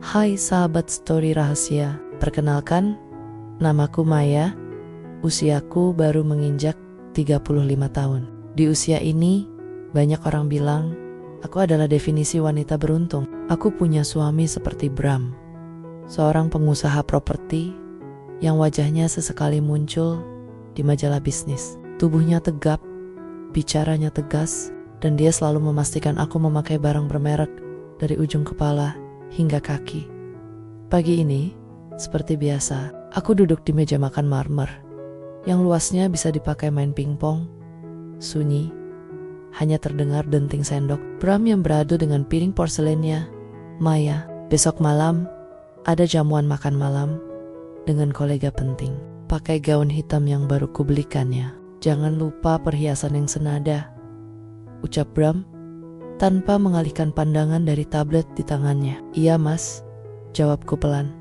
Hai sahabat story rahasia, perkenalkan, namaku Maya, usiaku baru menginjak 35 tahun. Di usia ini, banyak orang bilang, aku adalah definisi wanita beruntung. Aku punya suami seperti Bram, seorang pengusaha properti yang wajahnya sesekali muncul di majalah bisnis. Tubuhnya tegap, bicaranya tegas, dan dia selalu memastikan aku memakai barang bermerek dari ujung kepala hingga kaki. Pagi ini, seperti biasa, aku duduk di meja makan marmer yang luasnya bisa dipakai main pingpong. Sunyi, hanya terdengar denting sendok Bram yang beradu dengan piring porselennya. Maya, besok malam ada jamuan makan malam dengan kolega penting. Pakai gaun hitam yang baru kubelikannya. Jangan lupa perhiasan yang senada, ucap Bram tanpa mengalihkan pandangan dari tablet di tangannya. Iya mas, jawabku pelan.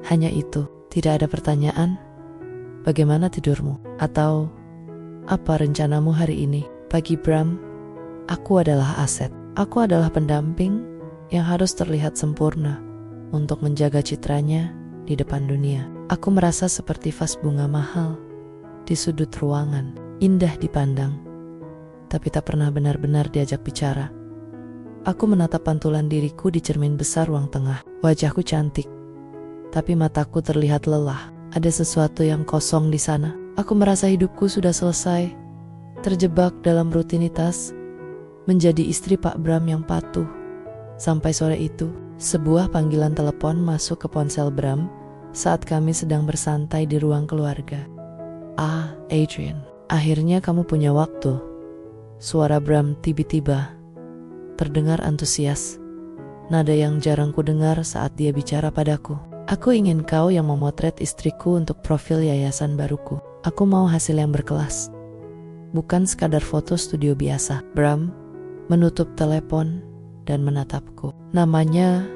Hanya itu, tidak ada pertanyaan. Bagaimana tidurmu? Atau apa rencanamu hari ini? Bagi Bram, aku adalah aset. Aku adalah pendamping yang harus terlihat sempurna untuk menjaga citranya di depan dunia. Aku merasa seperti vas bunga mahal di sudut ruangan, indah dipandang, tapi tak pernah benar-benar diajak bicara. Aku menatap pantulan diriku di cermin besar ruang tengah. Wajahku cantik, tapi mataku terlihat lelah. Ada sesuatu yang kosong di sana. Aku merasa hidupku sudah selesai, terjebak dalam rutinitas, menjadi istri Pak Bram yang patuh. Sampai sore itu, sebuah panggilan telepon masuk ke ponsel Bram saat kami sedang bersantai di ruang keluarga. Ah, Adrian, akhirnya kamu punya waktu. Suara Bram tiba-tiba terdengar antusias, nada yang jarang ku dengar saat dia bicara padaku. Aku ingin kau yang memotret istriku untuk profil yayasan baruku. Aku mau hasil yang berkelas, bukan sekadar foto studio biasa. Bram menutup telepon dan menatapku. Namanya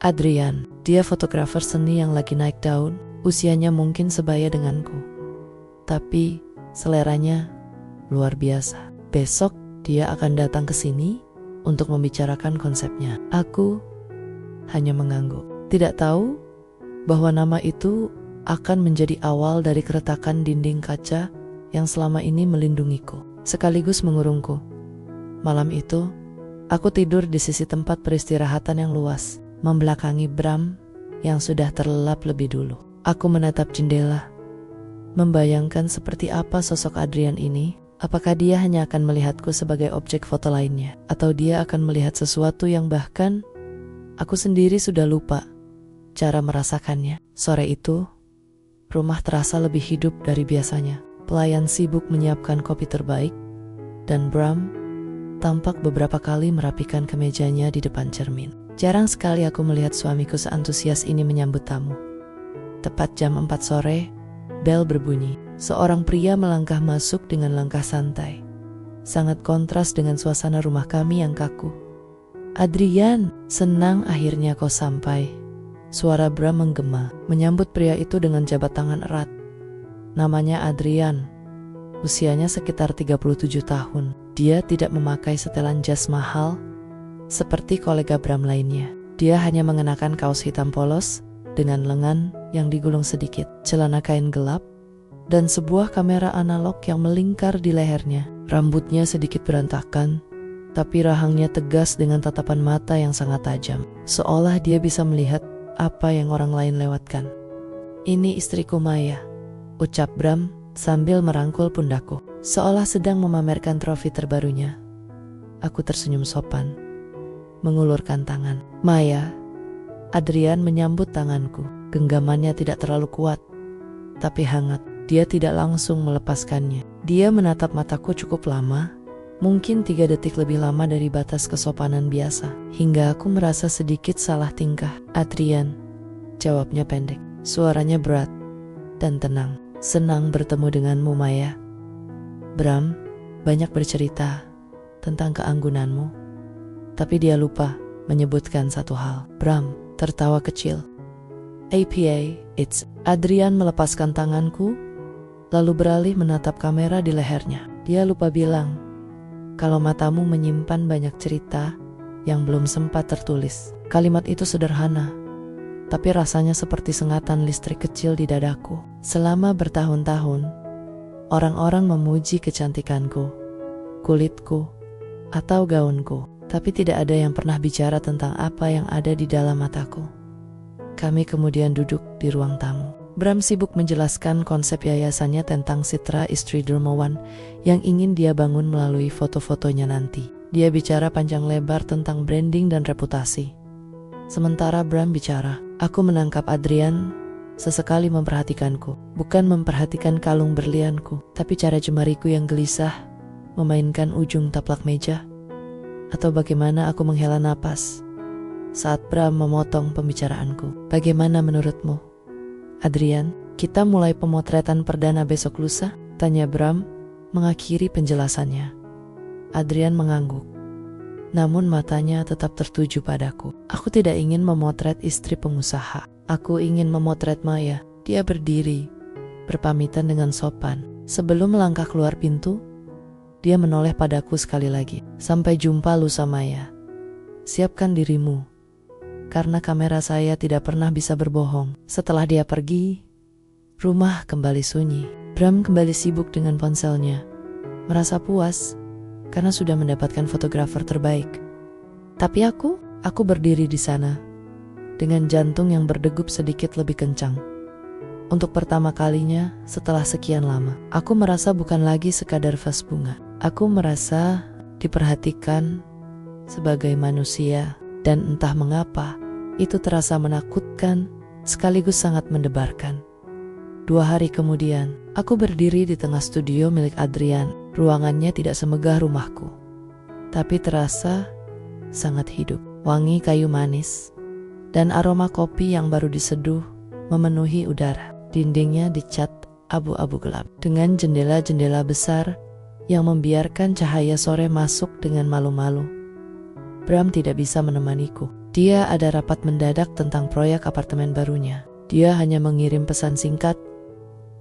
Adrian. Dia fotografer seni yang lagi naik daun. Usianya mungkin sebaya denganku, tapi seleranya luar biasa. Besok dia akan datang ke sini untuk membicarakan konsepnya. Aku hanya mengangguk, tidak tahu bahwa nama itu akan menjadi awal dari keretakan dinding kaca yang selama ini melindungiku, sekaligus mengurungku. Malam itu, aku tidur di sisi tempat peristirahatan yang luas, membelakangi Bram yang sudah terlelap lebih dulu. Aku menatap jendela, membayangkan seperti apa sosok Adrian ini. Apakah dia hanya akan melihatku sebagai objek foto lainnya, atau dia akan melihat sesuatu yang bahkan aku sendiri sudah lupa cara merasakannya. Sore itu, rumah terasa lebih hidup dari biasanya. Pelayan sibuk menyiapkan kopi terbaik, dan Bram tampak beberapa kali merapikan kemejanya di depan cermin. Jarang sekali aku melihat suamiku seantusias ini menyambut tamu. Tepat jam 4 sore, bel berbunyi. Seorang pria melangkah masuk dengan langkah santai, sangat kontras dengan suasana rumah kami yang kaku. Adrian, senang akhirnya kau sampai. Suara Bram menggema, menyambut pria itu dengan jabat tangan erat. Namanya Adrian, usianya sekitar 37 tahun. Dia tidak memakai setelan jas mahal seperti kolega Bram lainnya. Dia hanya mengenakan kaos hitam polos dengan lengan yang digulung sedikit, celana kain gelap, dan sebuah kamera analog yang melingkar di lehernya. Rambutnya sedikit berantakan, tapi rahangnya tegas dengan tatapan mata yang sangat tajam, seolah dia bisa melihat apa yang orang lain lewatkan. Ini istriku Maya, ucap Bram sambil merangkul pundakku, seolah sedang memamerkan trofi terbarunya. Aku tersenyum sopan, mengulurkan tangan. Maya, Adrian menyambut tanganku. Genggamannya tidak terlalu kuat, tapi hangat. Dia tidak langsung melepaskannya. Dia menatap mataku cukup lama, mungkin 3 detik lebih lama dari batas kesopanan biasa, hingga aku merasa sedikit salah tingkah. Adrian, jawabnya pendek. Suaranya berat dan tenang. Senang bertemu denganmu Maya. Bram banyak bercerita tentang keanggunanmu, tapi dia lupa menyebutkan satu hal. Bram tertawa kecil. APA, it's... Adrian melepaskan tanganku, lalu beralih menatap kamera di lehernya. Dia lupa bilang, kalau matamu menyimpan banyak cerita yang belum sempat tertulis. Kalimat itu sederhana, tapi rasanya seperti sengatan listrik kecil di dadaku. Selama bertahun-tahun, orang-orang memuji kecantikanku, kulitku, atau gaunku, tapi tidak ada yang pernah bicara tentang apa yang ada di dalam mataku. Kami kemudian duduk di ruang tamu. Bram sibuk menjelaskan konsep yayasannya tentang Citra Istri Dermawan yang ingin dia bangun melalui foto-fotonya nanti. Dia bicara panjang lebar tentang branding dan reputasi. Sementara Bram bicara, aku menangkap Adrian sesekali memperhatikanku. Bukan memperhatikan kalung berlianku, tapi cara jemariku yang gelisah memainkan ujung taplak meja. Atau bagaimana aku menghela napas saat Bram memotong pembicaraanku. Bagaimana menurutmu, Adrian? Kita mulai pemotretan perdana besok lusa? Tanya Bram mengakhiri penjelasannya. Adrian mengangguk, namun matanya tetap tertuju padaku. Aku tidak ingin memotret istri pengusaha. Aku ingin memotret Maya. Dia berdiri, berpamitan dengan sopan. Sebelum melangkah keluar pintu, dia menoleh padaku sekali lagi. Sampai jumpa lusa Maya. Siapkan dirimu, karena kamera saya tidak pernah bisa berbohong. Setelah dia pergi, rumah kembali sunyi. Bram kembali sibuk dengan ponselnya, merasa puas karena sudah mendapatkan fotografer terbaik. Tapi aku berdiri di sana dengan jantung yang berdegup sedikit lebih kencang. Untuk pertama kalinya setelah sekian lama, aku merasa bukan lagi sekadar vas bunga. Aku merasa diperhatikan sebagai manusia, dan entah mengapa itu terasa menakutkan sekaligus sangat mendebarkan. 2 hari kemudian, aku berdiri di tengah studio milik Adrian. Ruangannya tidak semegah rumahku, tapi terasa sangat hidup. Wangi kayu manis dan aroma kopi yang baru diseduh memenuhi udara. Dindingnya dicat abu-abu gelap dengan jendela-jendela besar yang membiarkan cahaya sore masuk dengan malu-malu. Bram tidak bisa menemaniku. Dia ada rapat mendadak tentang proyek apartemen barunya. Dia hanya mengirim pesan singkat,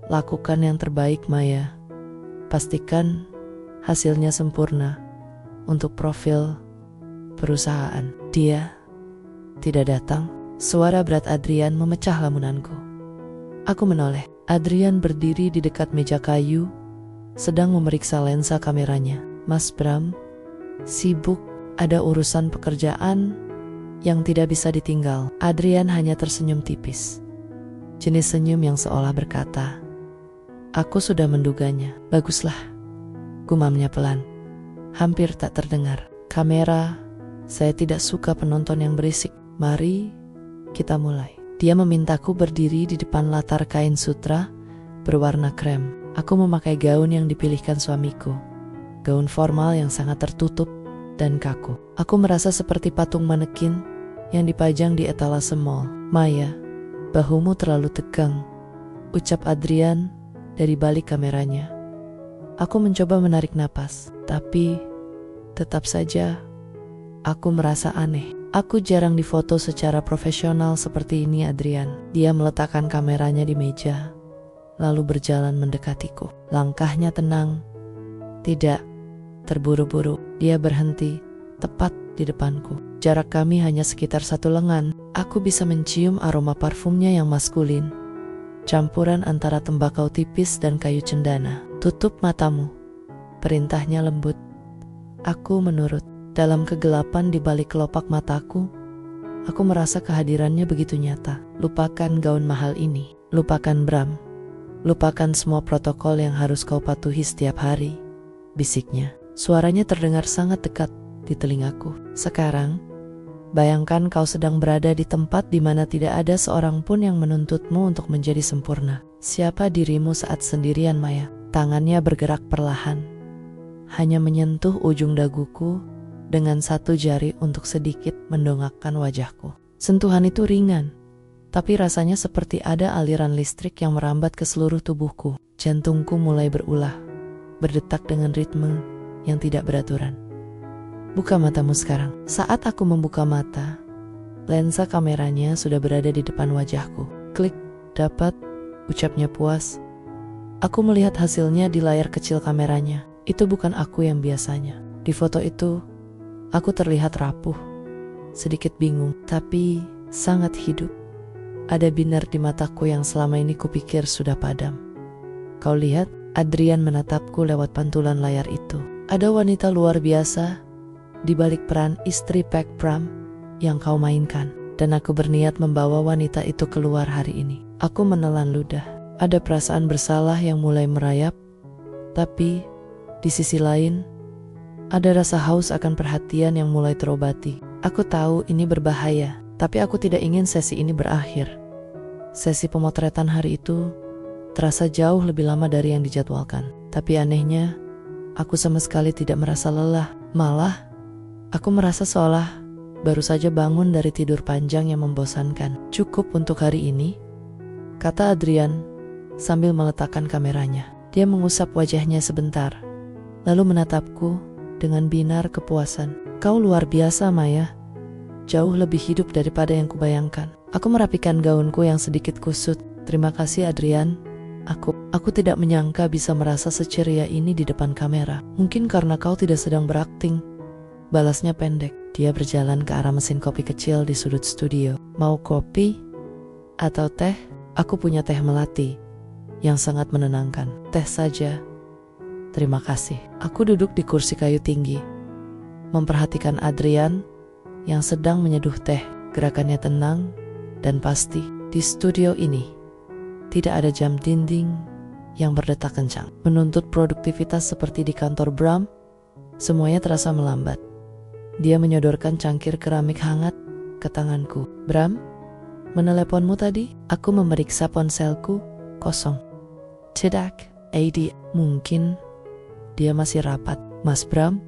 "Lakukan yang terbaik, Maya. Pastikan hasilnya sempurna untuk profil perusahaan." Dia tidak datang. Suara berat Adrian memecah lamunanku. Aku menoleh. Adrian berdiri di dekat meja kayu, sedang memeriksa lensa kameranya. "Mas Bram, sibuk, ada urusan pekerjaan yang tidak bisa ditinggal." Adrian hanya tersenyum tipis. Jenis senyum yang seolah berkata, "Aku sudah menduganya." "Baguslah," gumamnya pelan, hampir tak terdengar. "Kamera, saya tidak suka penonton yang berisik. Mari kita mulai." Dia memintaku berdiri di depan latar kain sutra berwarna krem. Aku memakai gaun yang dipilihkan suamiku. Gaun formal yang sangat tertutup dan kaku. Aku merasa seperti patung manekin yang dipajang di etalase mall. "Maya, bahumu terlalu tegang," ucap Adrian dari balik kameranya. Aku mencoba menarik napas, tapi tetap saja aku merasa aneh. "Aku jarang difoto secara profesional seperti ini, Adrian." Dia meletakkan kameranya di meja, lalu berjalan mendekatiku. Langkahnya tenang, tidak terburu-buru. Dia berhenti tepat di depanku. Jarak kami hanya sekitar 1 lengan. Aku bisa mencium aroma parfumnya yang maskulin, campuran antara tembakau tipis dan kayu cendana. "Tutup matamu," perintahnya lembut. Aku menurut. Dalam kegelapan di balik kelopak mataku, aku merasa kehadirannya begitu nyata. "Lupakan gaun mahal ini, lupakan Bram, lupakan semua protokol yang harus kau patuhi setiap hari," bisiknya. Suaranya terdengar sangat dekat di telingaku. "Sekarang, bayangkan kau sedang berada di tempat di mana tidak ada seorang pun yang menuntutmu untuk menjadi sempurna. Siapa dirimu saat sendirian, Maya?" Tangannya bergerak perlahan, hanya menyentuh ujung daguku dengan 1 jari untuk sedikit mendongakkan wajahku. Sentuhan itu ringan, tapi rasanya seperti ada aliran listrik yang merambat ke seluruh tubuhku. Jantungku mulai berulah, berdetak dengan ritme yang tidak beraturan. "Buka matamu sekarang." Saat aku membuka mata, lensa kameranya sudah berada di depan wajahku. "Klik, dapat," ucapnya puas. Aku melihat hasilnya di layar kecil kameranya. Itu bukan aku yang biasanya. Di foto itu, aku terlihat rapuh, sedikit bingung, tapi sangat hidup. Ada binar di mataku yang selama ini kupikir sudah padam. Kau lihat, Adrian menatapku lewat pantulan layar itu. Ada wanita luar biasa di balik peran istri Pak Bram yang kau mainkan. Dan aku berniat membawa wanita itu keluar hari ini. Aku menelan ludah. Ada perasaan bersalah yang mulai merayap. Tapi di sisi lain, ada rasa haus akan perhatian yang mulai terobati. Aku tahu ini berbahaya, tapi aku tidak ingin sesi ini berakhir. Sesi pemotretan hari itu terasa jauh lebih lama dari yang dijadwalkan. Tapi anehnya, aku sama sekali tidak merasa lelah. Malah, aku merasa seolah baru saja bangun dari tidur panjang yang membosankan. Cukup untuk hari ini, kata Adrian sambil meletakkan kameranya. Dia mengusap wajahnya sebentar, lalu menatapku dengan binar kepuasan. Kau luar biasa, Maya. Jauh lebih hidup daripada yang kubayangkan. Aku merapikan gaunku yang sedikit kusut. Terima kasih, Adrian. Aku tidak menyangka bisa merasa seceria ini di depan kamera. Mungkin karena kau tidak sedang berakting. Balasnya pendek. Dia berjalan ke arah mesin kopi kecil di sudut studio. Mau kopi atau teh? Aku punya teh melati yang sangat menenangkan. Teh saja. Terima kasih. Aku duduk di kursi kayu tinggi, memperhatikan Adrian yang sedang menyeduh teh. Gerakannya tenang dan pasti. Di studio ini tidak ada jam dinding yang berdetak kencang menuntut produktivitas seperti di kantor Bram. Semuanya terasa melambat. Dia menyodorkan cangkir keramik hangat ke tanganku. Bram, meneleponmu tadi? Aku memeriksa ponselku, kosong. Tidak, Adi. Mungkin dia masih rapat. Mas Bram,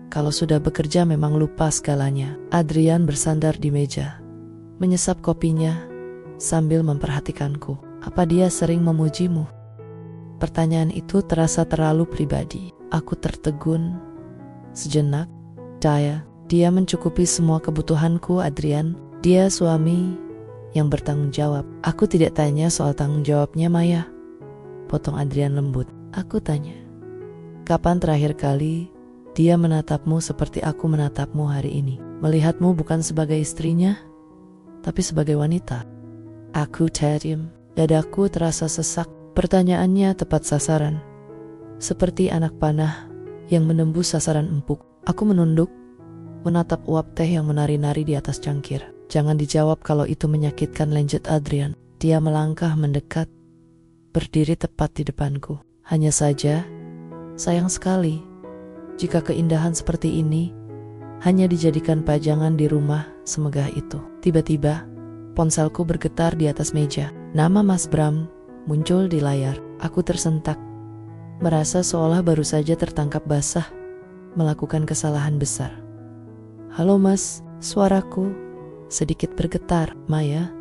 kalau sudah bekerja memang lupa segalanya. Adrian bersandar di meja, menyesap kopinya sambil memperhatikanku. Apa dia sering memujimu? Pertanyaan itu terasa terlalu pribadi. Aku tertegun sejenak. Dia mencukupi semua kebutuhanku, Adrian. Dia suami yang bertanggung jawab. Aku tidak tanya soal tanggung jawabnya, Maya. Potong Adrian lembut. Aku tanya, kapan terakhir kali dia menatapmu seperti aku menatapmu hari ini? Melihatmu bukan sebagai istrinya, tapi sebagai wanita. Aku terdiam. Dadaku terasa sesak. Pertanyaannya tepat sasaran. Seperti anak panah yang menembus sasaran empuk. Aku menunduk, menatap uap teh yang menari-nari di atas cangkir. Jangan dijawab kalau itu menyakitkan, lanjut Adrian. Dia melangkah mendekat, berdiri tepat di depanku. Hanya saja, sayang sekali jika keindahan seperti ini hanya dijadikan pajangan di rumah semegah itu. Tiba-tiba, ponselku bergetar di atas meja. Nama Mas Bram muncul di layar. Aku tersentak, merasa seolah baru saja tertangkap basah melakukan kesalahan besar. Halo Mas, suaraku sedikit bergetar. Maya,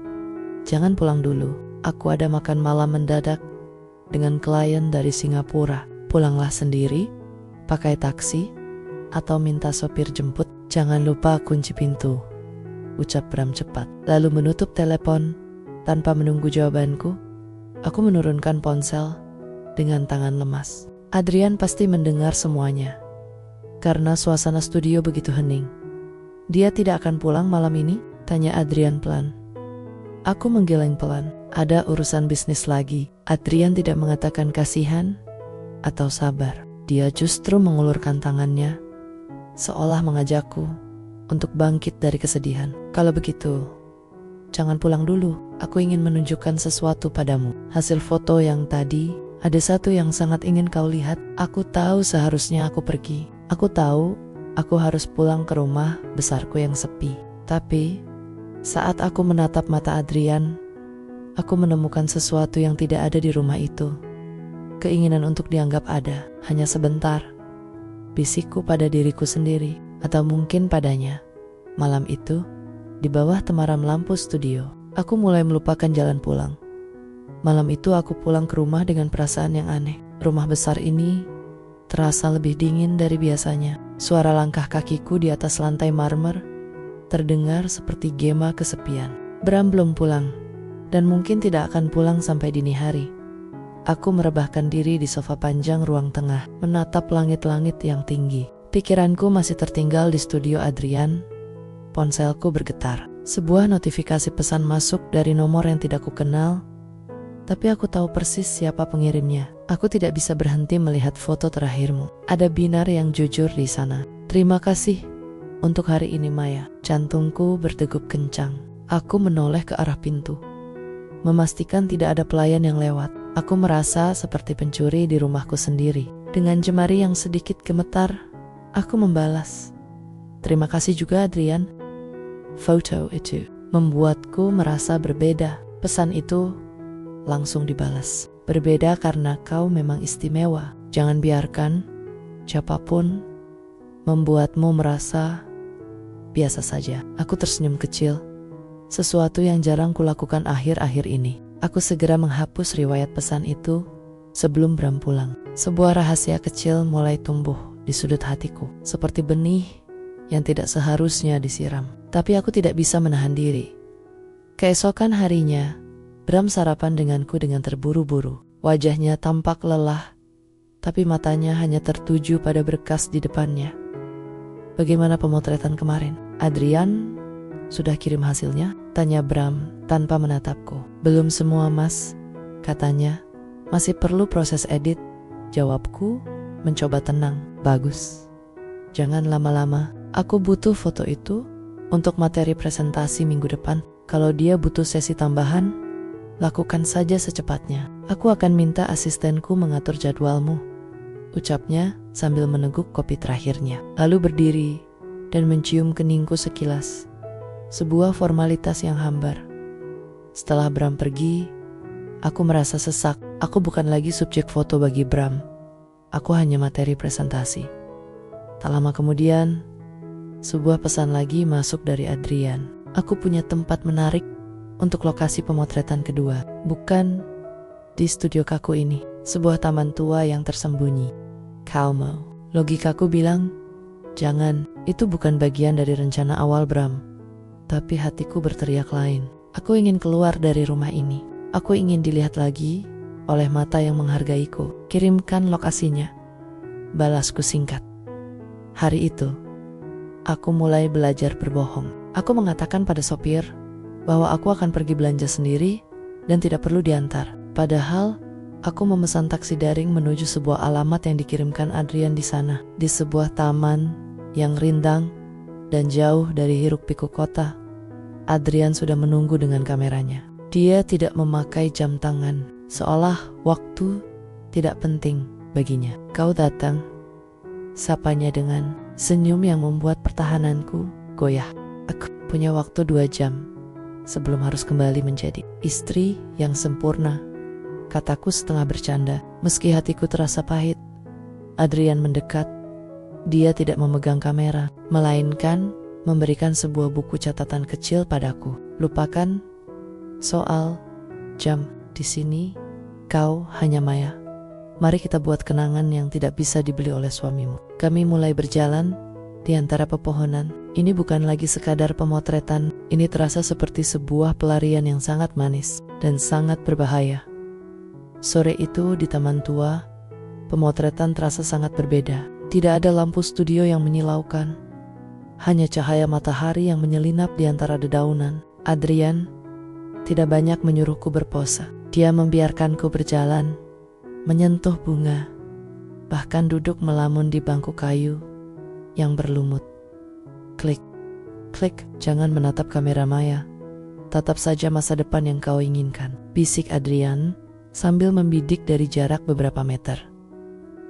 jangan pulang dulu. Aku ada makan malam mendadak dengan klien dari Singapura. Pulanglah sendiri, pakai taksi, atau minta sopir jemput. Jangan lupa kunci pintu, ucap Bram cepat. Lalu menutup telepon tanpa menunggu jawabanku. Aku menurunkan ponsel dengan tangan lemas. Adrian pasti mendengar semuanya, karena suasana studio begitu hening. Dia tidak akan pulang malam ini? Tanya Adrian pelan. Aku menggeleng pelan. Ada urusan bisnis lagi. Adrian tidak mengatakan kasihan atau sabar. Dia justru mengulurkan tangannya, seolah mengajakku untuk bangkit dari kesedihan. Kalau begitu, jangan pulang dulu. Aku ingin menunjukkan sesuatu padamu. Hasil foto yang tadi, ada satu yang sangat ingin kau lihat. Aku tahu seharusnya aku pergi. Aku tahu aku harus pulang ke rumah besarku yang sepi. Tapi saat aku menatap mata Adrian, aku menemukan sesuatu yang tidak ada di rumah itu. Keinginan untuk dianggap ada, hanya sebentar. Bisikku pada diriku sendiri, atau mungkin padanya. Malam itu, di bawah temaram lampu studio, aku mulai melupakan jalan pulang. Malam itu aku pulang ke rumah dengan perasaan yang aneh. Rumah besar ini terasa lebih dingin dari biasanya. Suara langkah kakiku di atas lantai marmer terdengar seperti gema kesepian. Bram belum pulang, dan mungkin tidak akan pulang sampai dini hari. Aku merebahkan diri di sofa panjang ruang tengah, menatap langit-langit yang tinggi. Pikiranku masih tertinggal di studio Adrian, ponselku bergetar. Sebuah notifikasi pesan masuk dari nomor yang tidak kukenal, tapi aku tahu persis siapa pengirimnya. Aku tidak bisa berhenti melihat foto terakhirmu. Ada binar yang jujur di sana. Terima kasih untuk hari ini, Maya. Jantungku berdegup kencang. Aku menoleh ke arah pintu, memastikan tidak ada pelayan yang lewat. Aku merasa seperti pencuri di rumahku sendiri. Dengan jemari yang sedikit gemetar, aku membalas. Terima kasih juga, Adrian. Foto itu membuatku merasa berbeda. Pesan itu langsung dibalas. Berbeda karena kau memang istimewa. Jangan biarkan siapapun membuatmu merasa biasa saja. Aku tersenyum kecil, sesuatu yang jarang kulakukan akhir-akhir ini. Aku segera menghapus riwayat pesan itu sebelum Bram pulang. Sebuah rahasia kecil mulai tumbuh di sudut hatiku, seperti benih yang tidak seharusnya disiram. Tapi aku tidak bisa menahan diri. Keesokan harinya, Bram sarapan denganku dengan terburu-buru. Wajahnya tampak lelah, tapi matanya hanya tertuju pada berkas di depannya. Bagaimana pemotretan kemarin? Adrian sudah kirim hasilnya? Tanya Bram tanpa menatapku. Belum semua, Mas, katanya. Masih perlu proses edit. Jawabku mencoba tenang. Bagus. Jangan lama-lama. Aku butuh foto itu untuk materi presentasi minggu depan. Kalau dia butuh sesi tambahan, lakukan saja secepatnya. Aku akan minta asistenku mengatur jadwalmu, ucapnya sambil meneguk kopi terakhirnya. Lalu berdiri dan mencium keningku sekilas. Sebuah formalitas yang hambar. Setelah Bram pergi, aku merasa sesak. Aku bukan lagi subjek foto bagi Bram. Aku hanya materi presentasi. Tak lama kemudian, sebuah pesan lagi masuk dari Adrian. Aku punya tempat menarik untuk lokasi pemotretan kedua. Bukan di studio kaku ini, sebuah taman tua yang tersembunyi. Kau mau? Logikaku bilang, jangan, itu bukan bagian dari rencana awal Bram. Tapi hatiku berteriak lain. Aku ingin keluar dari rumah ini. Aku ingin dilihat lagi oleh mata yang menghargaiku. Kirimkan lokasinya. Balasku singkat. Hari itu, aku mulai belajar berbohong. Aku mengatakan pada sopir bahwa aku akan pergi belanja sendiri dan tidak perlu diantar. Padahal, aku memesan taksi daring menuju sebuah alamat yang dikirimkan Adrian di sana. Di sebuah taman yang rindang dan jauh dari hiruk-pikuk kota, Adrian sudah menunggu dengan kameranya. Dia tidak memakai jam tangan, seolah waktu tidak penting baginya. Kau datang, sapanya dengan senyum yang membuat pertahananku goyah. Aku punya waktu 2 jam sebelum harus kembali menjadi istri yang sempurna, kataku setengah bercanda. Meski hatiku terasa pahit, Adrian mendekat. Dia tidak memegang kamera, melainkan memberikan sebuah buku catatan kecil padaku. Lupakan soal jam di sini, kau hanya Maya. Mari kita buat kenangan yang tidak bisa dibeli oleh suamimu. Kami mulai berjalan di antara pepohonan. Ini bukan lagi sekadar pemotretan, ini terasa seperti sebuah pelarian yang sangat manis dan sangat berbahaya. Sore itu di taman tua, pemotretan terasa sangat berbeda. Tidak ada lampu studio yang menyilaukan, hanya cahaya matahari yang menyelinap di antara dedaunan. Adrian tidak banyak menyuruhku berpose. Dia membiarkanku berjalan, menyentuh bunga, bahkan duduk melamun di bangku kayu yang berlumut. Klik, klik, jangan menatap kamera Maya. Tatap saja masa depan yang kau inginkan, bisik Adrian sambil membidik dari jarak beberapa meter.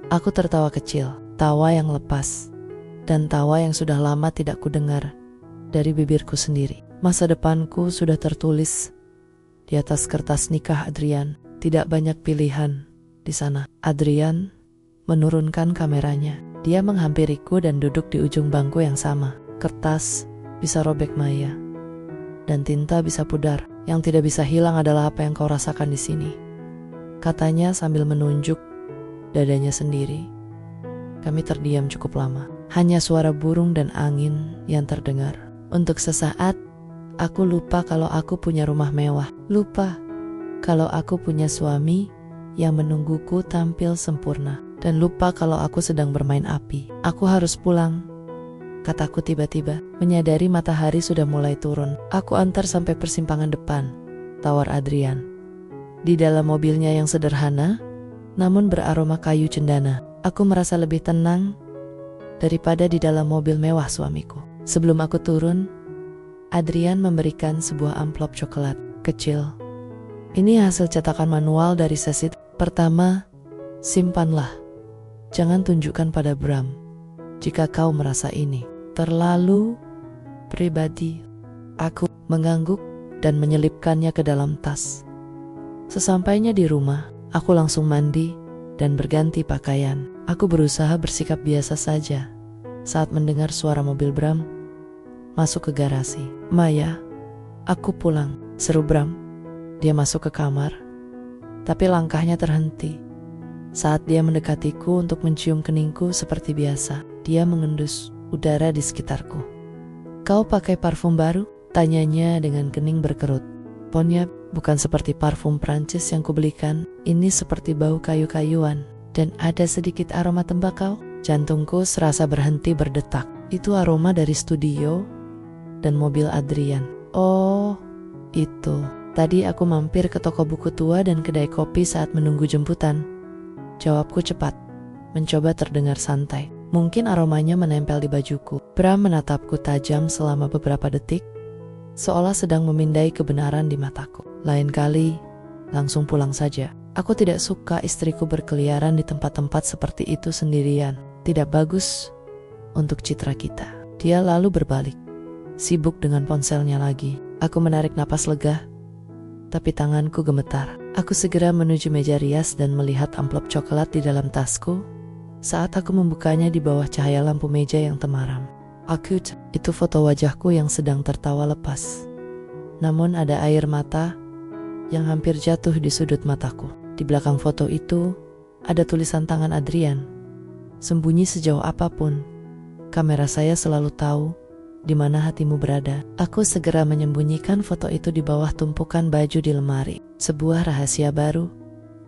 Aku tertawa kecil, tawa yang lepas, dan tawa yang sudah lama tidak kudengar dari bibirku sendiri. Masa depanku sudah tertulis di atas kertas nikah Adrian. Tidak banyak pilihan di sana. Adrian menurunkan kameranya. Dia menghampiriku dan duduk di ujung bangku yang sama. Kertas bisa robek Maya, dan tinta bisa pudar. Yang tidak bisa hilang adalah apa yang kau rasakan di sini, katanya sambil menunjuk dadanya sendiri. Kami terdiam cukup lama. Hanya suara burung dan angin yang terdengar. Untuk sesaat, aku lupa kalau aku punya rumah mewah. Lupa kalau aku punya suami yang menungguku tampil sempurna. Dan lupa kalau aku sedang bermain api. Aku harus pulang kataku tiba-tiba, menyadari matahari sudah mulai turun. Aku antar sampai persimpangan depan, tawar Adrian. Di dalam mobilnya yang sederhana, namun beraroma kayu cendana, aku merasa lebih tenang daripada di dalam mobil mewah suamiku. Sebelum aku turun, Adrian memberikan sebuah amplop coklat kecil. Ini hasil cetakan manual dari sesi pertama. Simpanlah. Jangan tunjukkan pada Bram jika kau merasa ini terlalu pribadi. Aku mengangguk dan menyelipkannya ke dalam tas. Sesampainya di rumah, aku langsung mandi dan berganti pakaian. Aku berusaha bersikap biasa saja saat mendengar suara mobil Bram masuk ke garasi. "Maya, aku pulang," seru Bram. Dia masuk ke kamar, tapi langkahnya terhenti saat dia mendekatiku untuk mencium keningku seperti biasa. Dia mengendus udara di sekitarku. "Kau pakai parfum baru?" tanyanya dengan kening berkerut. Ponnya bukan seperti parfum Prancis yang kubelikan. Ini seperti bau kayu-kayuan dan ada sedikit aroma tembakau. Jantungku serasa berhenti berdetak. Itu aroma dari studio dan mobil Adrian. Oh, itu. Tadi aku mampir ke toko buku tua dan kedai kopi saat menunggu jemputan. Jawabku cepat, mencoba terdengar santai. Mungkin aromanya menempel di bajuku. Bram menatapku tajam selama beberapa detik, seolah sedang memindai kebenaran di mataku. Lain kali, langsung pulang saja. Aku tidak suka istriku berkeliaran di tempat-tempat seperti itu sendirian. Tidak bagus untuk citra kita. Dia lalu berbalik, sibuk dengan ponselnya lagi. Aku menarik napas lega, tapi tanganku gemetar. Aku segera menuju meja rias dan melihat amplop coklat di dalam tasku. Saat aku membukanya di bawah cahaya lampu meja yang temaram, itu foto wajahku yang sedang tertawa lepas. Namun ada air mata yang hampir jatuh di sudut mataku. Di belakang foto itu ada tulisan tangan Adrian. Sembunyi sejauh apapun, kamera saya selalu tahu di mana hatimu berada. Aku segera menyembunyikan foto itu di bawah tumpukan baju di lemari. Sebuah rahasia baru,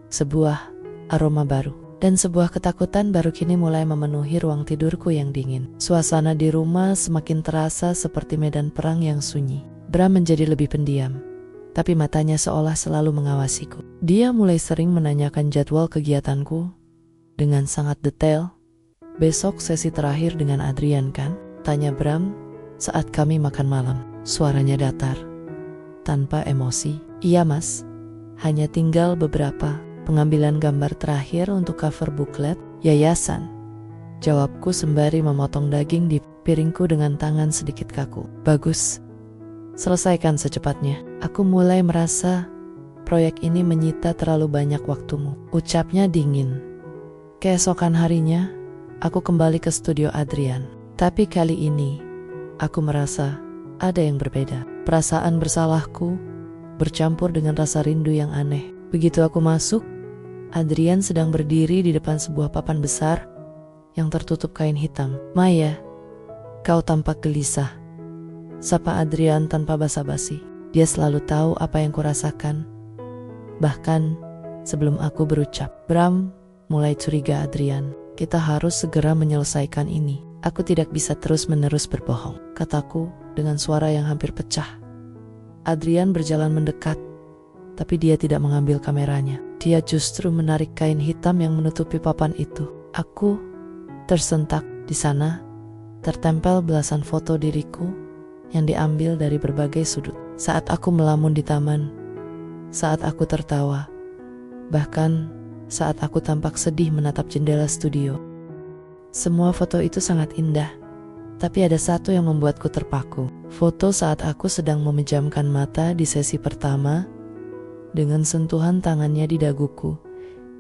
sebuah aroma baru, dan sebuah ketakutan baru kini mulai memenuhi ruang tidurku yang dingin. Suasana di rumah semakin terasa seperti medan perang yang sunyi. Bram menjadi lebih pendiam, tapi matanya seolah selalu mengawasiku. Dia mulai sering menanyakan jadwal kegiatanku dengan sangat detail. "Besok sesi terakhir dengan Adrian kan?" tanya Bram saat kami makan malam. Suaranya datar, tanpa emosi. "Iya mas, hanya tinggal beberapa pengambilan gambar terakhir untuk cover buklet yayasan," jawabku sembari memotong daging di piringku dengan tangan sedikit kaku. "Bagus, selesaikan secepatnya. Aku mulai merasa proyek ini menyita terlalu banyak waktumu," ucapnya dingin. Keesokan harinya, aku kembali ke studio Adrian. Tapi kali ini, aku merasa ada yang berbeda. Perasaan bersalahku bercampur dengan rasa rindu yang aneh. Begitu aku masuk, Adrian sedang berdiri di depan sebuah papan besar yang tertutup kain hitam. "Maya, kau tampak gelisah," sapa Adrian tanpa basa-basi. Dia selalu tahu apa yang kurasakan, bahkan sebelum aku berucap. "Bram," mulai curiga Adrian, "kita harus segera menyelesaikan ini. Aku tidak bisa terus-menerus berbohong," kataku dengan suara yang hampir pecah. Adrian berjalan mendekat, tapi dia tidak mengambil kameranya. Dia justru menarik kain hitam yang menutupi papan itu. Aku tersentak. Di sana tertempel belasan foto diriku yang diambil dari berbagai sudut. Saat aku melamun di taman, saat aku tertawa, bahkan saat aku tampak sedih menatap jendela studio. Semua foto itu sangat indah, tapi ada satu yang membuatku terpaku. Foto saat aku sedang memejamkan mata di sesi pertama, dengan sentuhan tangannya di daguku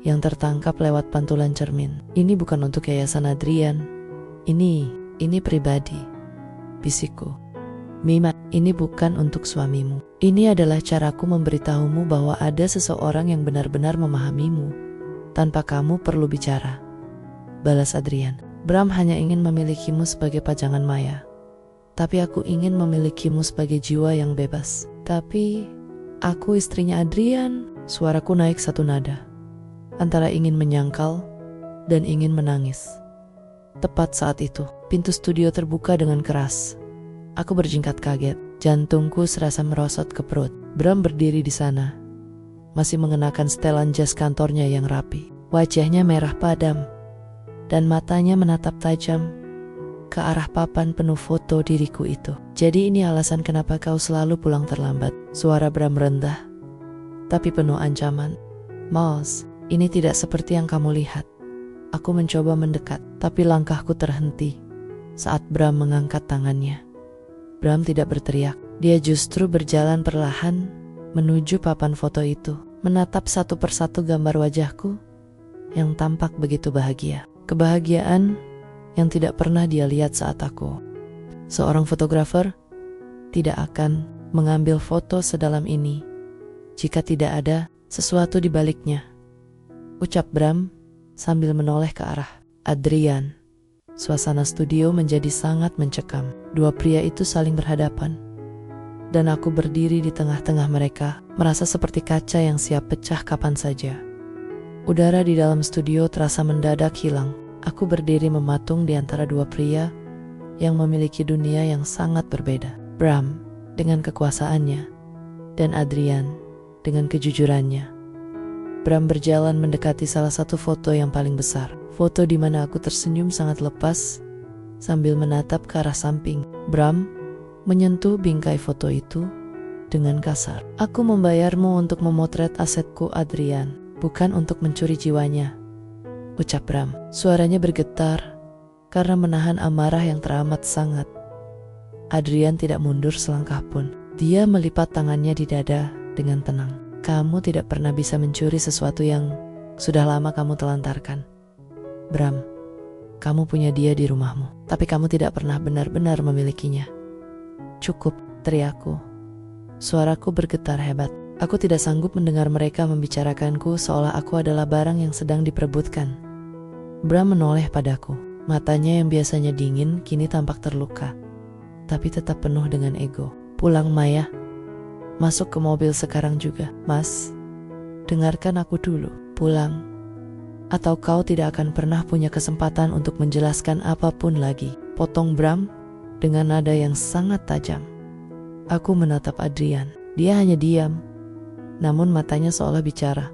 yang tertangkap lewat pantulan cermin. "Ini bukan untuk yayasan Adrian. Ini pribadi," bisikku. "Mima, ini bukan untuk suamimu. Ini adalah caraku memberitahumu bahwa ada seseorang yang benar-benar memahamimu tanpa kamu perlu bicara," balas Adrian. "Bram hanya ingin memilikimu sebagai pajangan Maya, tapi aku ingin memilikimu sebagai jiwa yang bebas." "Tapi aku istrinya Adrian," suaraku naik satu nada, antara ingin menyangkal dan ingin menangis. Tepat saat itu, pintu studio terbuka dengan keras. Aku berjingkat kaget, jantungku serasa merosot ke perut. Bram berdiri di sana, masih mengenakan setelan jas kantornya yang rapi. Wajahnya merah padam, dan matanya menatap tajam ke arah papan penuh foto diriku itu. Jadi ini alasan kenapa kau selalu pulang terlambat. Suara Bram rendah, tapi penuh ancaman. Miles, ini tidak seperti yang kamu lihat. Aku mencoba mendekat, tapi langkahku terhenti saat Bram mengangkat tangannya. Bram tidak berteriak. Dia justru berjalan perlahan menuju papan foto itu, menatap satu persatu gambar wajahku yang tampak begitu bahagia. Kebahagiaan yang tidak pernah dia lihat saat aku. Seorang fotografer tidak akan mengambil foto sedalam ini jika tidak ada sesuatu di baliknya, ucap Bram sambil menoleh ke arah Adrian. Suasana studio menjadi sangat mencekam. Dua pria itu saling berhadapan, dan aku berdiri di tengah-tengah mereka, merasa seperti kaca yang siap pecah kapan saja. Udara di dalam studio terasa mendadak hilang. Aku berdiri mematung di antara dua pria yang memiliki dunia yang sangat berbeda. Bram dengan kekuasaannya, dan Adrian dengan kejujurannya. Bram berjalan mendekati salah satu foto yang paling besar. Foto di mana aku tersenyum sangat lepas sambil menatap ke arah samping. Bram menyentuh bingkai foto itu dengan kasar. Aku membayarmu untuk memotret asetku, Adrian, bukan untuk mencuri jiwanya, ucap Bram. Suaranya bergetar karena menahan amarah yang teramat sangat. Adrian tidak mundur selangkah pun. Dia melipat tangannya di dada dengan tenang. Kamu tidak pernah bisa mencuri sesuatu yang sudah lama kamu telantarkan. Bram, kamu punya dia di rumahmu, tapi kamu tidak pernah benar-benar memilikinya. Cukup, teriakku. Suaraku bergetar hebat. Aku tidak sanggup mendengar mereka membicarakanku seolah aku adalah barang yang sedang diperebutkan. Bram menoleh padaku. Matanya yang biasanya dingin kini tampak terluka, tapi tetap penuh dengan ego. Pulang, Maya. Masuk ke mobil sekarang juga. Mas, dengarkan aku dulu. Pulang, atau kau tidak akan pernah punya kesempatan untuk menjelaskan apapun lagi, potong Bram dengan nada yang sangat tajam. Aku menatap Adrian. Dia hanya diam, namun matanya seolah bicara.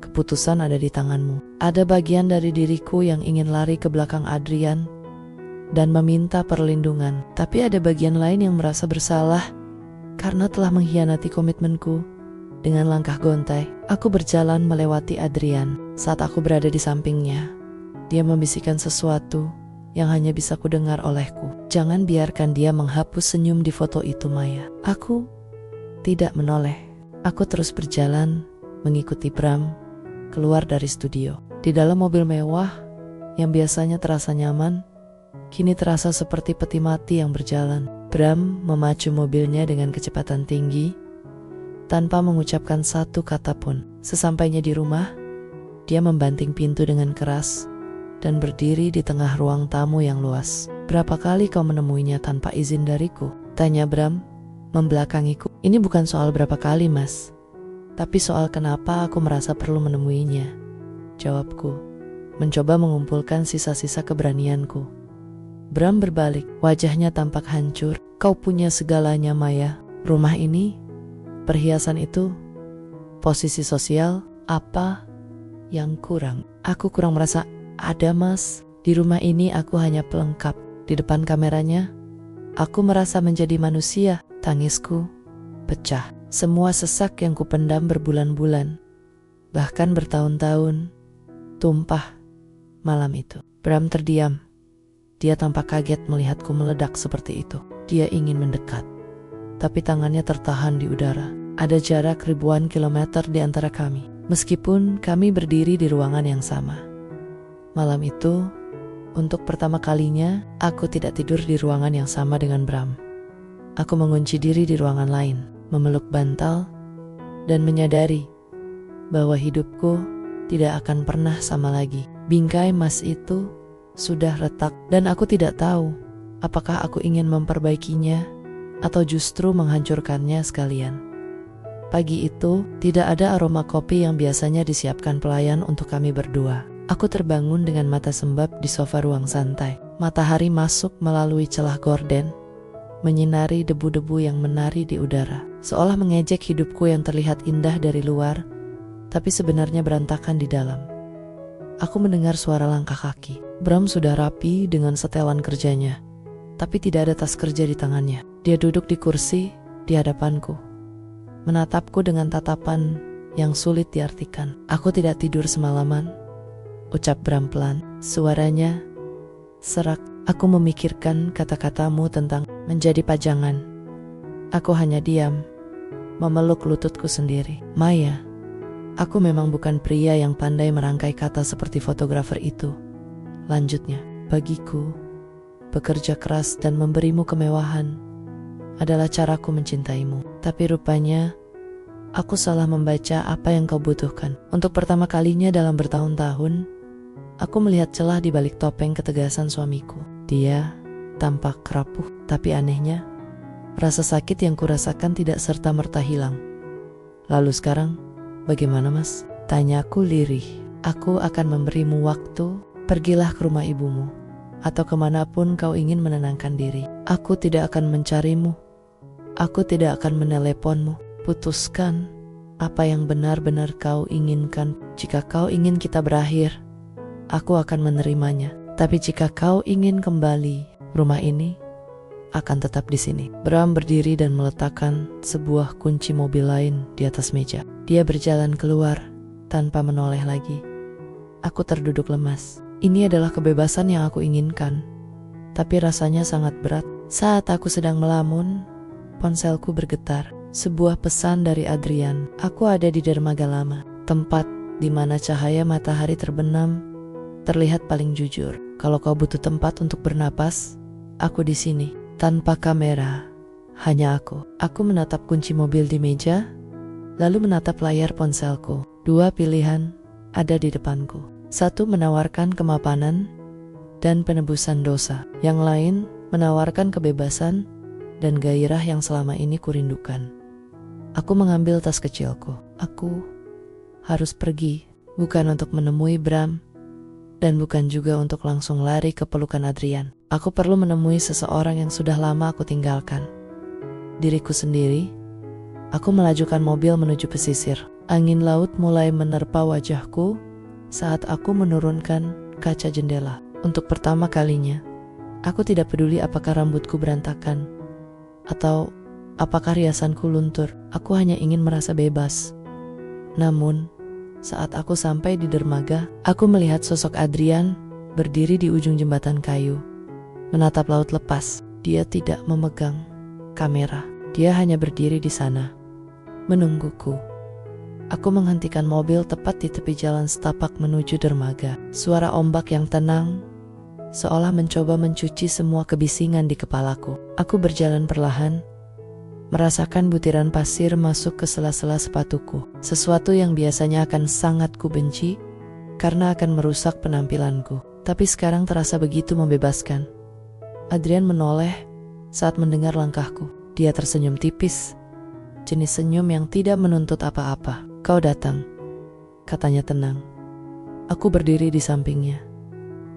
Keputusan ada di tanganmu. Ada bagian dari diriku yang ingin lari ke belakang Adrian dan meminta perlindungan, tapi ada bagian lain yang merasa bersalah karena telah mengkhianati komitmenku. Dengan langkah gontai, aku berjalan melewati Adrian. Saat aku berada di sampingnya, dia membisikkan sesuatu yang hanya bisa kudengar olehku. Jangan biarkan dia menghapus senyum di foto itu, Maya. Aku tidak menoleh. Aku terus berjalan mengikuti Bram keluar dari studio. Di dalam mobil mewah yang biasanya terasa nyaman, kini terasa seperti peti mati yang berjalan. Bram memacu mobilnya dengan kecepatan tinggi tanpa mengucapkan satu kata pun. Sesampainya di rumah, dia membanting pintu dengan keras dan berdiri di tengah ruang tamu yang luas. Berapa kali kau menemuinya tanpa izin dariku? Tanya Bram membelakangiku. Ini bukan soal berapa kali, Mas, tapi soal kenapa aku merasa perlu menemuinya, jawabku, mencoba mengumpulkan sisa-sisa keberanianku. Bram berbalik, wajahnya tampak hancur. Kau punya segalanya, Maya. Rumah ini, perhiasan itu, posisi sosial, apa yang kurang? Aku kurang merasa ada, Mas. Di rumah ini aku hanya pelengkap. Di depan kameranya, aku merasa menjadi manusia. Tangisku pecah. Semua sesak yang kupendam berbulan-bulan, bahkan bertahun-tahun, tumpah malam itu. Bram terdiam. Dia tampak kaget melihatku meledak seperti itu. Dia ingin mendekat, tapi tangannya tertahan di udara. Ada jarak ribuan kilometer di antara kami, meskipun kami berdiri di ruangan yang sama. Malam itu, untuk pertama kalinya, aku tidak tidur di ruangan yang sama dengan Bram. Aku mengunci diri di ruangan lain, memeluk bantal, dan menyadari bahwa hidupku tidak akan pernah sama lagi. Bingkai emas itu sudah retak, dan aku tidak tahu apakah aku ingin memperbaikinya atau justru menghancurkannya sekalian. Pagi itu, tidak ada aroma kopi yang biasanya disiapkan pelayan untuk kami berdua. Aku terbangun dengan mata sembab di sofa ruang santai. Matahari masuk melalui celah gorden, menyinari debu-debu yang menari di udara, seolah mengejek hidupku yang terlihat indah dari luar, tapi sebenarnya berantakan di dalam. Aku mendengar suara langkah kaki. Bram sudah rapi dengan setelan kerjanya, tapi tidak ada tas kerja di tangannya. Dia duduk di kursi di hadapanku, menatapku dengan tatapan yang sulit diartikan. "Aku tidak tidur semalaman," ucap Bram pelan. Suaranya serak. Aku memikirkan kata-katamu tentang menjadi pajangan. Aku hanya diam, memeluk lututku sendiri. "Maya, aku memang bukan pria yang pandai merangkai kata seperti fotografer itu," lanjutnya. "Bagiku, bekerja keras dan memberimu kemewahan adalah caraku mencintaimu. Tapi rupanya aku salah membaca apa yang kau butuhkan. Untuk pertama kalinya dalam bertahun-tahun, aku melihat celah di balik topeng ketegasan suamiku. Dia tampak rapuh, tapi anehnya, rasa sakit yang kurasakan tidak serta-merta hilang. Lalu sekarang, bagaimana mas?" Tanyaku lirih. "Aku akan memberimu waktu. Pergilah ke rumah ibumu, atau kemanapun kau ingin menenangkan diri. Aku tidak akan mencarimu. Aku tidak akan meneleponmu. Putuskan apa yang benar-benar kau inginkan. Jika kau ingin kita berakhir, aku akan menerimanya. Tapi jika kau ingin kembali, rumah ini akan tetap di sini." Bram berdiri dan meletakkan sebuah kunci mobil lain di atas meja. Dia berjalan keluar tanpa menoleh lagi. Aku terduduk lemas. Ini adalah kebebasan yang aku inginkan, tapi rasanya sangat berat. Saat aku sedang melamun, ponselku bergetar. Sebuah pesan dari Adrian. "Aku ada di dermaga lama, tempat di mana cahaya matahari terbenam terlihat paling jujur. Kalau kau butuh tempat untuk bernapas, aku di sini." Tanpa kamera, hanya aku. Aku menatap kunci mobil di meja, lalu menatap layar ponselku. Dua pilihan ada di depanku. Satu menawarkan kemapanan dan penebusan dosa. Yang lain menawarkan kebebasan dan gairah yang selama ini kurindukan. Aku mengambil tas kecilku. Aku harus pergi, bukan untuk menemui Bram, dan bukan juga untuk langsung lari ke pelukan Adrian. Aku perlu menemui seseorang yang sudah lama aku tinggalkan. Diriku sendiri. Aku melajukan mobil menuju pesisir. Angin laut mulai menerpa wajahku saat aku menurunkan kaca jendela. Untuk pertama kalinya, aku tidak peduli apakah rambutku berantakan atau apakah riasanku luntur. Aku hanya ingin merasa bebas. Namun, saat aku sampai di dermaga, aku melihat sosok Adrian berdiri di ujung jembatan kayu, menatap laut lepas. Dia tidak memegang kamera. Dia hanya berdiri di sana, menungguku. Aku menghentikan mobil tepat di tepi jalan setapak menuju dermaga. Suara ombak yang tenang, seolah mencoba mencuci semua kebisingan di kepalaku. Aku berjalan perlahan, merasakan butiran pasir masuk ke sela-sela sepatuku. Sesuatu yang biasanya akan sangat kubenci karena akan merusak penampilanku, tapi sekarang terasa begitu membebaskan. Adrian menoleh saat mendengar langkahku. Dia tersenyum tipis, jenis senyum yang tidak menuntut apa-apa. "Kau datang," katanya tenang. Aku berdiri di sampingnya,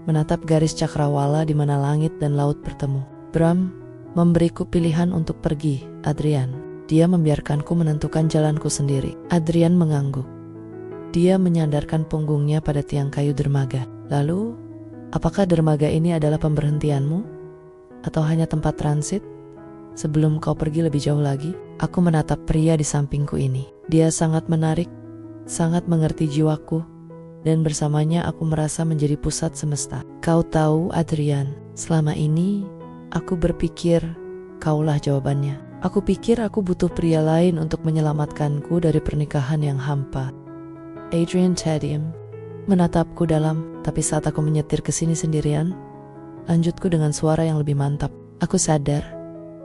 menatap garis cakrawala di mana langit dan laut bertemu. "Bram memberiku pilihan untuk pergi, Adrian. Dia membiarkanku menentukan jalanku sendiri." Adrian mengangguk. Dia menyandarkan punggungnya pada tiang kayu dermaga. "Lalu, apakah dermaga ini adalah pemberhentianmu? Atau hanya tempat transit? Sebelum kau pergi lebih jauh lagi?" Aku menatap pria di sampingku ini. Dia sangat menarik, sangat mengerti jiwaku, dan bersamanya aku merasa menjadi pusat semesta. "Kau tahu, Adrian, selama ini aku berpikir kaulah jawabannya. Aku pikir aku butuh pria lain untuk menyelamatkanku dari pernikahan yang hampa." Adrian terdiam, menatapku dalam, tapi saat aku menyetir ke sini sendirian, lanjutku dengan suara yang lebih mantap. "Aku sadar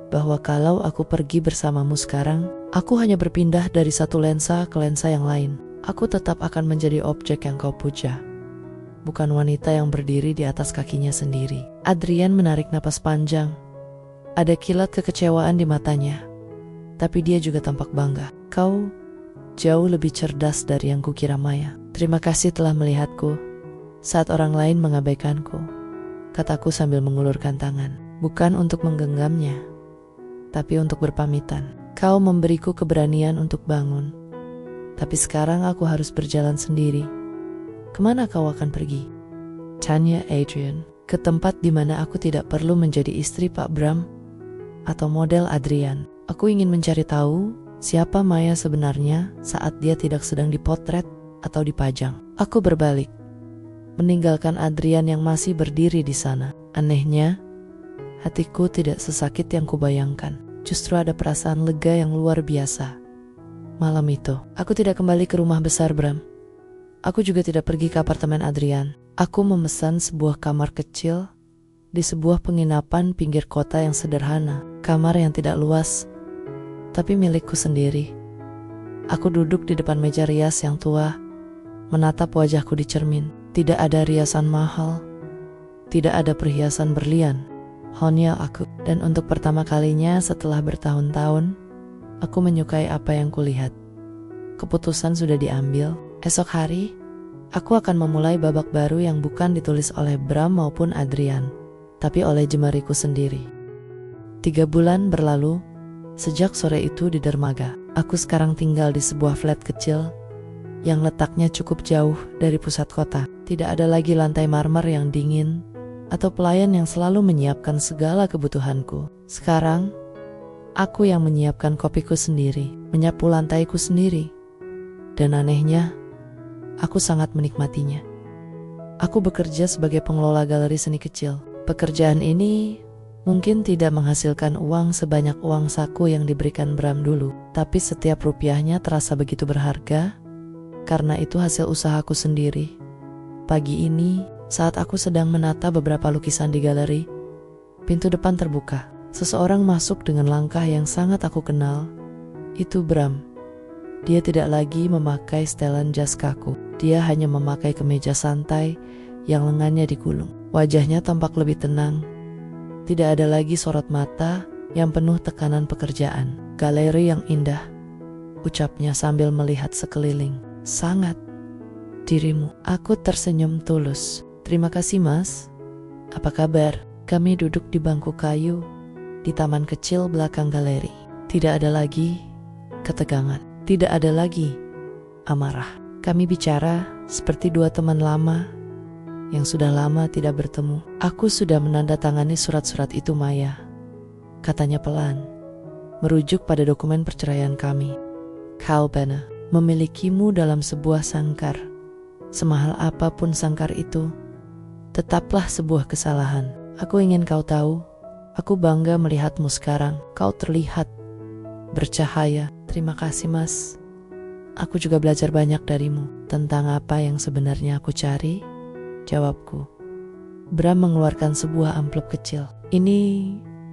bahwa kalau aku pergi bersamamu sekarang, aku hanya berpindah dari satu lensa ke lensa yang lain. Aku tetap akan menjadi objek yang kau puja, bukan wanita yang berdiri di atas kakinya sendiri." Adrian menarik napas panjang. Ada kilat kekecewaan di matanya, tapi dia juga tampak bangga. "Kau jauh lebih cerdas dari yang kukira, Maya. Terima kasih telah melihatku saat orang lain mengabaikanku, kataku sambil mengulurkan tangan. Bukan untuk menggenggamnya, tapi untuk berpamitan. Kau memberiku keberanian untuk bangun, tapi sekarang aku harus berjalan sendiri. Kemana kau akan pergi? Tanya Adrian. Ke tempat di mana aku tidak perlu menjadi istri Pak Bram atau model Adrian. Aku ingin mencari tahu siapa Maya sebenarnya saat dia tidak sedang dipotret atau dipajang. Aku berbalik, meninggalkan Adrian yang masih berdiri di sana. Anehnya, hatiku tidak sesakit yang kubayangkan. Justru ada perasaan lega yang luar biasa. Malam itu, aku tidak kembali ke rumah besar Bram. Aku juga tidak pergi ke apartemen Adrian. Aku memesan sebuah kamar kecil di sebuah penginapan pinggir kota yang sederhana. Kamar yang tidak luas, tapi milikku sendiri. Aku duduk di depan meja rias yang tua, menatap wajahku di cermin. Tidak ada riasan mahal, tidak ada perhiasan berlian, hanya aku. Dan untuk pertama kalinya setelah bertahun-tahun, aku menyukai apa yang kulihat. Keputusan sudah diambil. Esok hari, aku akan memulai babak baru yang bukan ditulis oleh Bram maupun Adrian, tapi oleh jemariku sendiri. 3 bulan berlalu, sejak sore itu di dermaga. Aku sekarang tinggal di sebuah flat kecil yang letaknya cukup jauh dari pusat kota. Tidak ada lagi lantai marmer yang dingin atau pelayan yang selalu menyiapkan segala kebutuhanku. Sekarang, aku yang menyiapkan kopiku sendiri, menyapu lantaiku sendiri. Dan anehnya, aku sangat menikmatinya. Aku bekerja sebagai pengelola galeri seni kecil. Pekerjaan ini mungkin tidak menghasilkan uang sebanyak uang saku yang diberikan Bram dulu, tapi setiap rupiahnya terasa begitu berharga, karena itu hasil usahaku sendiri. Pagi ini, saat aku sedang menata beberapa lukisan di galeri, pintu depan terbuka. Seseorang masuk dengan langkah yang sangat aku kenal. Itu Bram. Dia tidak lagi memakai setelan jas kaku. Dia hanya memakai kemeja santai yang lengannya digulung. Wajahnya tampak lebih tenang. Tidak ada lagi sorot mata yang penuh tekanan pekerjaan. Galeri yang indah, ucapnya sambil melihat sekeliling. Sangat. Dirimu. Aku tersenyum tulus. Terima kasih mas. Apa kabar? Kami duduk di bangku kayu di taman kecil belakang galeri. Tidak ada lagi ketegangan. Tidak ada lagi amarah. Kami bicara seperti 2 teman lama yang sudah lama tidak bertemu. Aku sudah menandatangani surat-surat itu Maya, katanya pelan, merujuk pada dokumen perceraian kami. Kau Bana, memilikimu dalam sebuah sangkar. Semahal apapun sangkar itu, tetaplah sebuah kesalahan. Aku ingin kau tahu, aku bangga melihatmu sekarang. Kau terlihat bercahaya. Terima kasih mas. Aku juga belajar banyak darimu. Tentang apa yang sebenarnya aku cari, jawabku. Bram mengeluarkan sebuah amplop kecil. Ini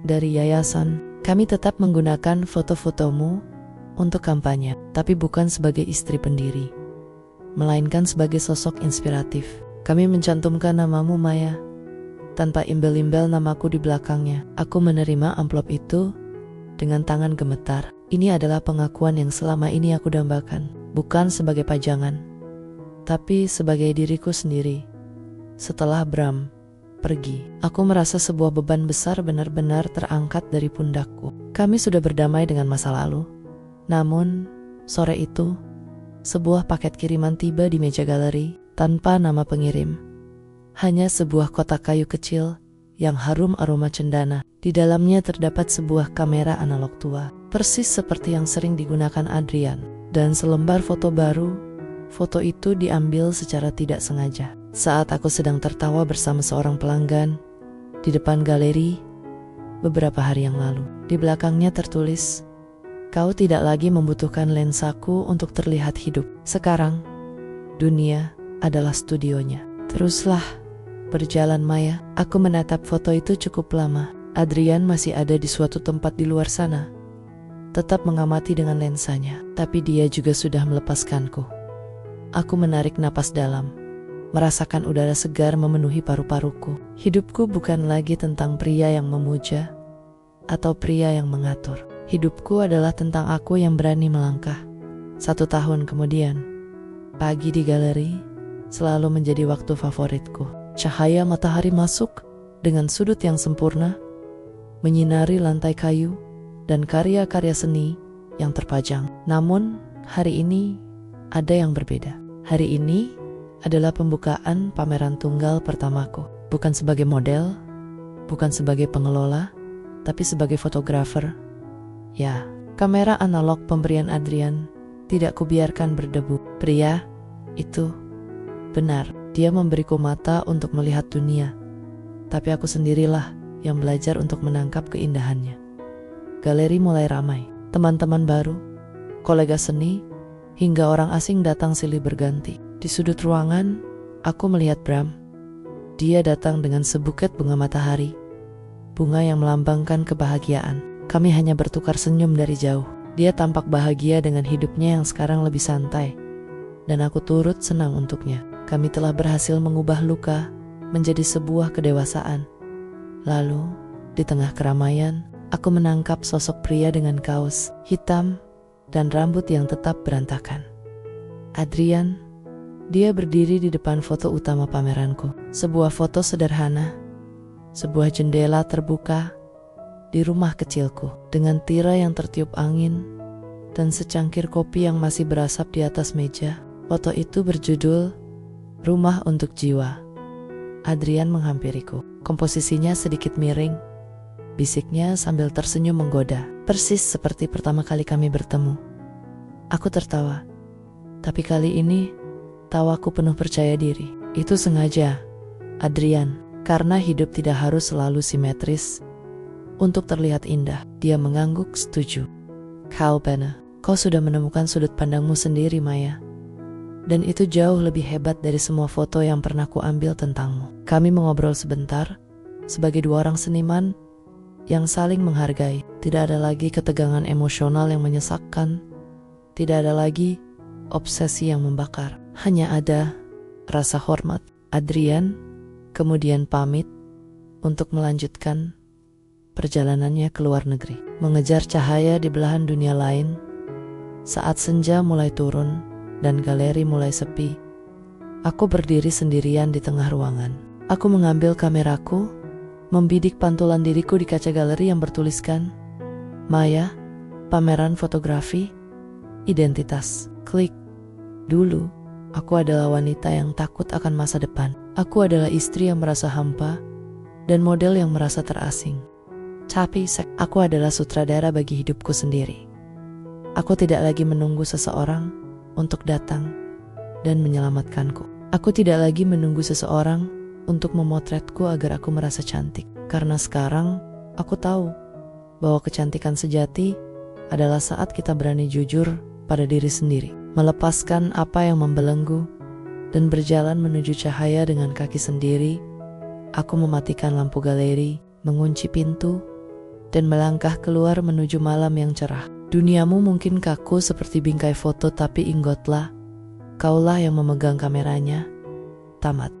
dari yayasan. Kami tetap menggunakan foto-fotomu untuk kampanye, tapi bukan sebagai istri pendiri, melainkan sebagai sosok inspiratif. Kami mencantumkan namamu Maya, tanpa imbel-imbel namaku di belakangnya. Aku menerima amplop itu dengan tangan gemetar. Ini adalah pengakuan yang selama ini aku dambakan, bukan sebagai pajangan, tapi sebagai diriku sendiri. Setelah Bram pergi, aku merasa sebuah beban besar benar-benar terangkat dari pundakku. Kami sudah berdamai dengan masa lalu. Namun, sore itu, sebuah paket kiriman tiba di meja galeri tanpa nama pengirim. Hanya sebuah kotak kayu kecil yang harum aroma cendana. Di dalamnya terdapat sebuah kamera analog tua, persis seperti yang sering digunakan Adrian, dan selembar foto baru. Foto itu diambil secara tidak sengaja saat aku sedang tertawa bersama seorang pelanggan di depan galeri beberapa hari yang lalu. Di belakangnya tertulis, "Kau tidak lagi membutuhkan lensaku untuk terlihat hidup. Sekarang, dunia adalah studionya." Teruslah berjalan Maya. Aku menatap foto itu cukup lama. Adrian masih ada di suatu tempat di luar sana, tetap mengamati dengan lensanya, tapi dia juga sudah melepaskanku. Aku menarik napas dalam, merasakan udara segar memenuhi paru-paruku. Hidupku bukan lagi tentang pria yang memuja atau pria yang mengatur. Hidupku adalah tentang aku yang berani melangkah. 1 tahun kemudian, pagi di galeri, selalu menjadi waktu favoritku. Cahaya matahari masuk dengan sudut yang sempurna, menyinari lantai kayu dan karya-karya seni yang terpajang. Namun, hari ini ada yang berbeda. Hari ini adalah pembukaan pameran tunggal pertamaku. Bukan sebagai model, bukan sebagai pengelola, tapi sebagai fotografer. Ya, kamera analog pemberian Adrian tidak kubiarkan berdebu. Pria itu benar, dia memberiku mata untuk melihat dunia, tapi aku sendirilah yang belajar untuk menangkap keindahannya. Galeri mulai ramai, teman-teman baru, kolega seni, hingga orang asing datang silih berganti. Di sudut ruangan, aku melihat Bram. Dia datang dengan sebuket bunga matahari, bunga yang melambangkan kebahagiaan. Kami hanya bertukar senyum dari jauh. Dia tampak bahagia dengan hidupnya yang sekarang lebih santai, dan aku turut senang untuknya. Kami telah berhasil mengubah luka menjadi sebuah kedewasaan. Lalu, di tengah keramaian, aku menangkap sosok pria dengan kaos hitam dan rambut yang tetap berantakan. Adrian, dia berdiri di depan foto utama pameranku. Sebuah foto sederhana, sebuah jendela terbuka di rumah kecilku, dengan tirai yang tertiup angin dan secangkir kopi yang masih berasap di atas meja. Foto itu berjudul Rumah untuk Jiwa. Adrian menghampiriku. Komposisinya sedikit miring, bisiknya sambil tersenyum menggoda, persis seperti pertama kali kami bertemu. Aku tertawa, tapi kali ini tawaku penuh percaya diri. Itu sengaja, Adrian, karena hidup tidak harus selalu simetris untuk terlihat indah. Dia mengangguk setuju. Kau benar, kau sudah menemukan sudut pandangmu sendiri, Maya. Dan itu jauh lebih hebat dari semua foto yang pernah kuambil tentangmu. Kami mengobrol sebentar, sebagai dua orang seniman yang saling menghargai. Tidak ada lagi ketegangan emosional yang menyesakkan. Tidak ada lagi obsesi yang membakar. Hanya ada rasa hormat. Adrian kemudian pamit untuk melanjutkan perjalanannya ke luar negeri, mengejar cahaya di belahan dunia lain. Saat senja mulai turun dan galeri mulai sepi, aku berdiri sendirian di tengah ruangan. Aku mengambil kameraku, membidik pantulan diriku di kaca galeri yang bertuliskan Maya, pameran fotografi, identitas. Klik. Dulu, aku adalah wanita yang takut akan masa depan. Aku adalah istri yang merasa hampa dan model yang merasa terasing. Tapi aku adalah sutradara bagi hidupku sendiri. Aku tidak lagi menunggu seseorang untuk datang dan menyelamatkanku. Aku tidak lagi menunggu seseorang untuk memotretku agar aku merasa cantik. Karena sekarang aku tahu bahwa kecantikan sejati adalah saat kita berani jujur pada diri sendiri, melepaskan apa yang membelenggu dan berjalan menuju cahaya dengan kaki sendiri. Aku mematikan lampu galeri, mengunci pintu, dan melangkah keluar menuju malam yang cerah. Duniamu mungkin kaku seperti bingkai foto, tapi ingatlah, kaulah yang memegang kameranya. Tamat.